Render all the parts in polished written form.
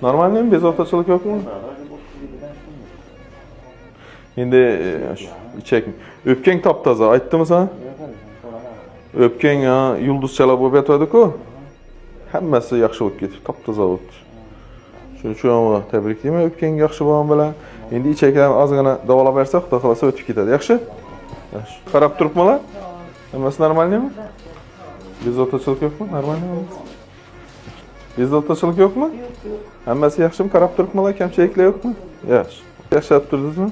Normalde mi? Bezovtachilik yo'qmi? Endi ichak. O'pkang top-toza, aytdimmi sana? O'pkang yulduzchalar bo'lib yotadi-ku. Hammasi yaxshi bo'lib ketdi, top-toza bo'ldi. Shuning uchun tabriklayman o'pkang yaxshi bo'lgan bilan. Endi ichaklarni ozgina davolab bersak, xudo xolasa o'tib ketadi. Yaxshi? Yaxshi. Qarab turibmilar? Hammasi normalmi? Bezovtachilik yo'qmi? Normalmi? Bezovtachilik yo'qmi? Hammasi yaxshimi? Qarab turibmilar? Kamchiliklar yo'qmi? Yaxshi. Yaxshilab turdingizmi?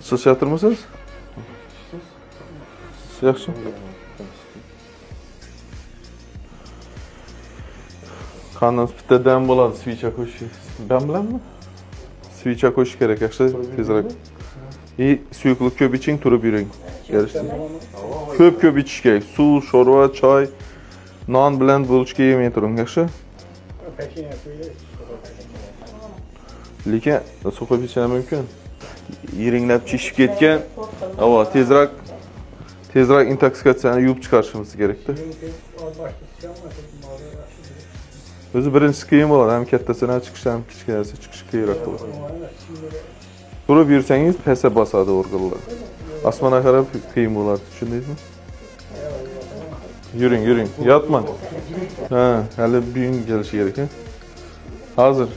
Ishlasha turmisiz? Yaxshi. Qanimiz bittadan bo'ladi, svicha qo'yish. Ben bilanmi? Svicha qo'yish kerak, yaxshi, tezroq. Suyuqlik ko'p iching, turib yuring. Yarashdi. Ko'p ichish kerak. Suv, sho'rva, choy, non bilan bulchka yemay turing, yaxshi? Lekin suv qo'yib ichish mumkin. Yiringlab chishib ketgan. Ava, tezroq intoksikatsiyani yuvib chiqarishimiz kerak-da. O'zi birinchisi qiyin bo'ladi, ham kattasini chiqish, ham kichkinasi chiqish keyinroq bo'ladi. Turib yursangiz pasa bosadi organlar. Osmonga qarab qiyin bo'ladi, tushundingizmi? Yuring, yotmang. Hali bugun kelishi kerak, ha? Hozir.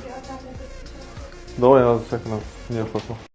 Давай, hozir chaqiramiz.